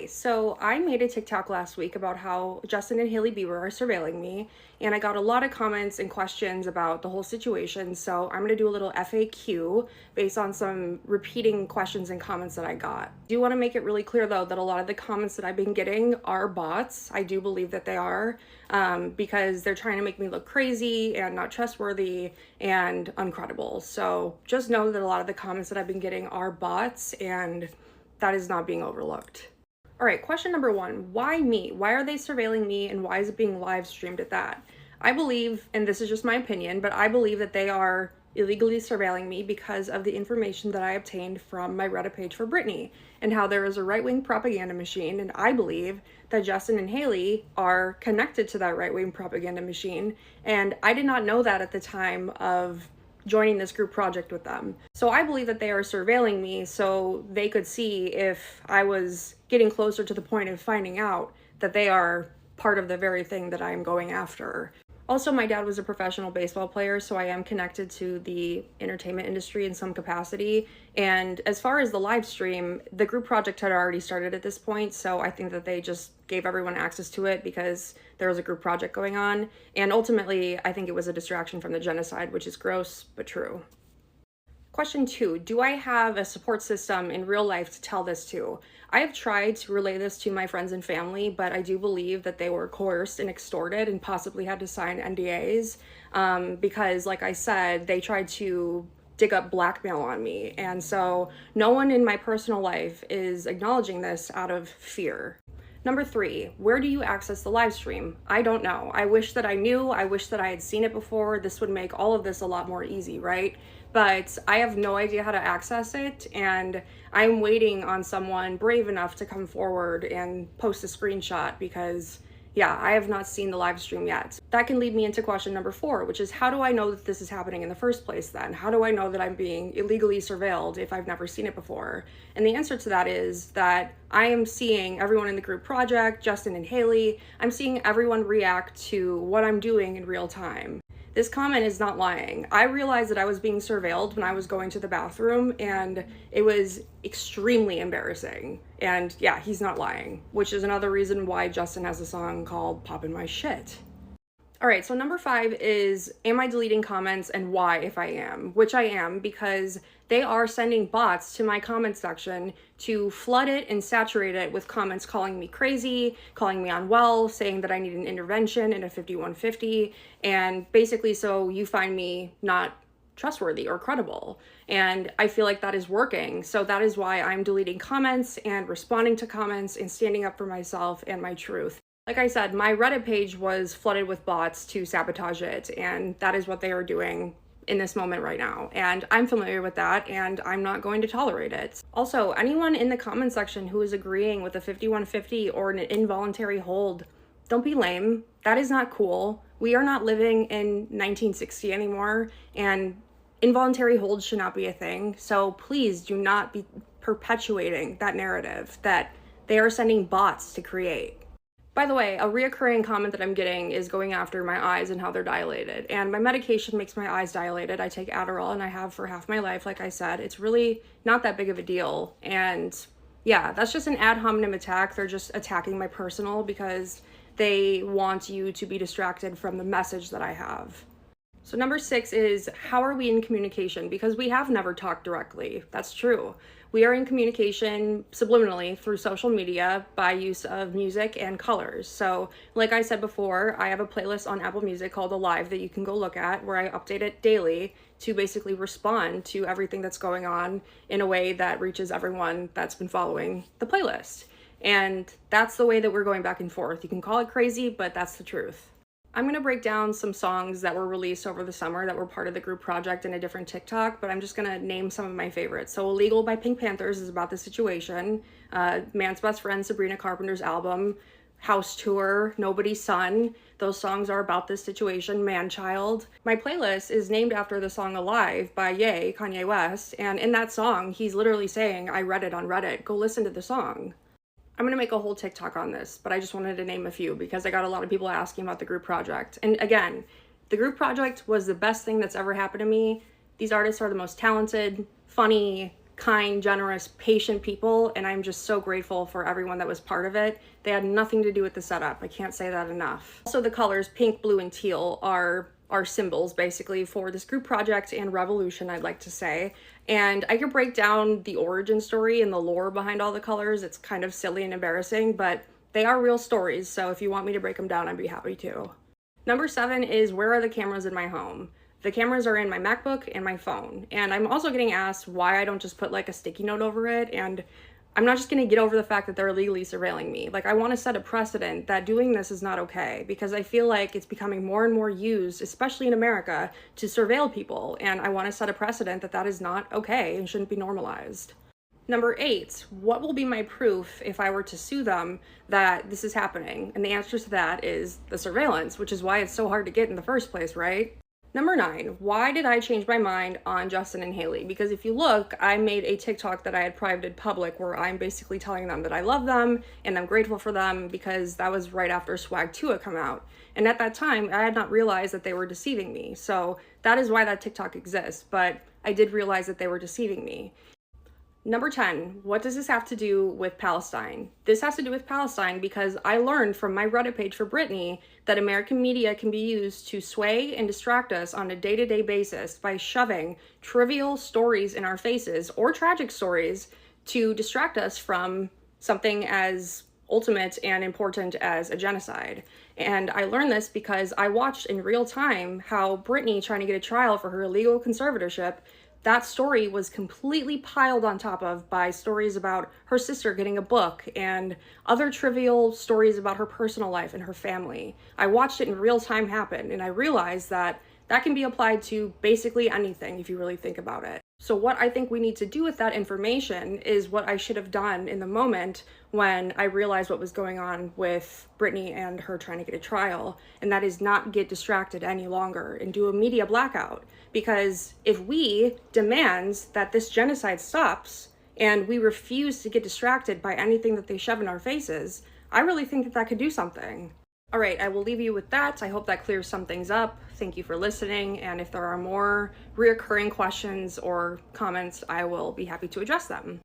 Hi, so I made a TikTok last week about how Justin and Hailey Bieber are surveilling me, and I got a lot of comments and questions about the whole situation. So I'm gonna do a little FAQ based on some repeating questions and comments that I got. I do want to make it really clear though that a lot of the comments that I've been getting are bots. I do believe that they are, because they're trying to make me look crazy and not trustworthy and uncredible. So just know that a lot of the comments that I've been getting are bots, and that is not being overlooked. All right, question number one, why me? Why are they surveilling me, and why is it being live streamed at that? I believe, and this is just my opinion, but I believe that they are illegally surveilling me because of the information that I obtained from my Reddit page for Britney, and how there is a right-wing propaganda machine, and I believe that Justin and Hailey are connected to that right-wing propaganda machine, and I did not know that at the time of joining this group project with them. So I believe that they are surveilling me so they could see if I was getting closer to the point of finding out that they are part of the very thing that I am going after. Also, my dad was a professional baseball player, so I am connected to the entertainment industry in some capacity. And as far as the live stream, the group project had already started at this point, so I think that they just gave everyone access to it because there was a group project going on. And ultimately, I think it was a distraction from the genocide, which is gross, but true. Question two, do I have a support system in real life to tell this to? I have tried to relay this to my friends and family, but I do believe that they were coerced and extorted and possibly had to sign NDAs, because, like I said, they tried to dig up blackmail on me. And so no one in my personal life is acknowledging this out of fear. Number three, where do you access the live stream? I don't know. I wish that I knew. I wish that I had seen it before. This would make all of this a lot more easy, right? But I have no idea how to access it, and I'm waiting on someone brave enough to come forward and post a screenshot because, yeah, I have not seen the live stream yet. That can lead me into question number four, which is how do I know that this is happening in the first place then? How do I know that I'm being illegally surveilled if I've never seen it before? And the answer to that is that I am seeing everyone in the group project, Justin and Hailey, I'm seeing everyone react to what I'm doing in real time. This comment is not lying. I realized that I was being surveilled when I was going to the bathroom, and it was extremely embarrassing. And yeah, he's not lying, which is another reason why Justin has a song called Poppin' My Shit. All right, so number five is, am I deleting comments, and why if I am? Which I am, because they are sending bots to my comment section to flood it and saturate it with comments calling me crazy, calling me unwell, saying that I need an intervention in a 5150, and basically so you find me not trustworthy or credible. And I feel like that is working. So that is why I'm deleting comments and responding to comments and standing up for myself and my truth. Like I said, my Reddit page was flooded with bots to sabotage it, and that is what they are doing in this moment right now. And I'm familiar with that, and I'm not going to tolerate it. Also, anyone in the comment section who is agreeing with a 5150 or an involuntary hold, don't be lame. That is not cool. We are not living in 1960 anymore, and involuntary holds should not be a thing. So please do not be perpetuating that narrative that they are sending bots to create. By the way, a reoccurring comment that I'm getting is going after my eyes and how they're dilated. And my medication makes my eyes dilated. I take Adderall, and I have for half my life, like I said. It's really not that big of a deal. And yeah, that's just an ad hominem attack. They're just attacking my personal because they want you to be distracted from the message that I have. So number six is, how are we in communication? Because we have never talked directly. That's true. We are in communication subliminally through social media by use of music and colors. So like I said before, I have a playlist on Apple Music called Alive that you can go look at, where I update it daily to basically respond to everything that's going on in a way that reaches everyone that's been following the playlist. And that's the way that we're going back and forth. You can call it crazy, but that's the truth. I'm going to break down some songs that were released over the summer that were part of the group project in a different TikTok, but I'm just going to name some of my favorites. So Illegal by Pink Panthers is about the situation. Man's Best Friend, Sabrina Carpenter's album. House Tour, Nobody's Son. Those songs are about this situation. Man Child. My playlist is named after the song Alive by Ye, Kanye West, and in that song, he's literally saying, I read it on Reddit. Go listen to the song. I'm going to make a whole TikTok on this, but I just wanted to name a few because I got a lot of people asking about the group project. And again, the group project was the best thing that's ever happened to me. These artists are the most talented, funny, kind, generous, patient people, and I'm just so grateful for everyone that was part of it. They had nothing to do with the setup. I can't say that enough. Also, the colors pink, blue, and teal are symbols basically for this group project and revolution, I'd like to say. And I could break down the origin story and the lore behind all the colors. It's kind of silly and embarrassing, but they are real stories, so if you want me to break them down, I'd be happy to. Number 7 is, where are the cameras in my home? The cameras are in my MacBook and my phone. And I'm also getting asked why I don't just put like a sticky note over it. And I'm not just gonna get over the fact that they're illegally surveilling me. Like, I wanna set a precedent that doing this is not okay, because I feel like it's becoming more and more used, especially in America, to surveil people. And I wanna set a precedent that that is not okay and shouldn't be normalized. Number 8, what will be my proof if I were to sue them that this is happening? And the answer to that is the surveillance, which is why it's so hard to get in the first place, right? Number 9, why did I change my mind on Justin and Hailey? Because if you look, I made a TikTok that I had privated public where I'm basically telling them that I love them and I'm grateful for them, because that was right after Swag 2 had come out. And at that time, I had not realized that they were deceiving me. So that is why that TikTok exists, but I did realize that they were deceiving me. Number 10, what does this have to do with Palestine? This has to do with Palestine because I learned from my Reddit page for Britney that American media can be used to sway and distract us on a day-to-day basis by shoving trivial stories in our faces, or tragic stories, to distract us from something as ultimate and important as a genocide. And I learned this because I watched in real time how Britney, trying to get a trial for her illegal conservatorship, that story was completely piled on top of by stories about her sister getting a book and other trivial stories about her personal life and her family. I watched it in real time happen, and I realized that that can be applied to basically anything if you really think about it. So what I think we need to do with that information is what I should have done in the moment when I realized what was going on with Britney and her trying to get a trial, and that is not get distracted any longer and do a media blackout. Because if we demand that this genocide stops and we refuse to get distracted by anything that they shove in our faces, I really think that that could do something. All right, I will leave you with that. I hope that clears some things up. Thank you for listening, and if there are more reoccurring questions or comments, I will be happy to address them.